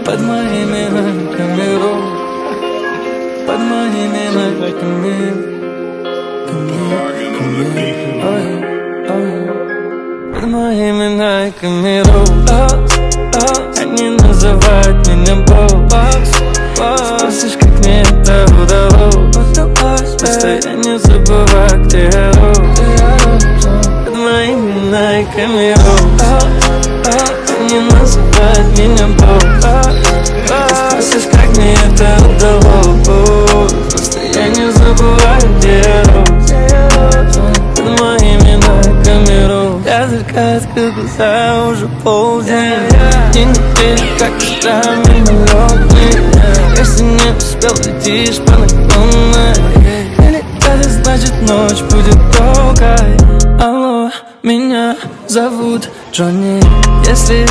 под моими ногами, под моими ногами. Под моими ногами, они называют меня босс. Спросишь, как мне это удалось, просто я не забываю, где я рос. Под моими ногами, они называют меня босс. Спросишь, как мне это удалось, просто я не забываю, где я рос. Под моими ногами, я закат, как глаза, уже полдень. И не верю, как вчера мимолетный. Если не успел, летишь по наклонной. Или это значит, ночь будет долгой. Алло, меня зовут Джонни. Если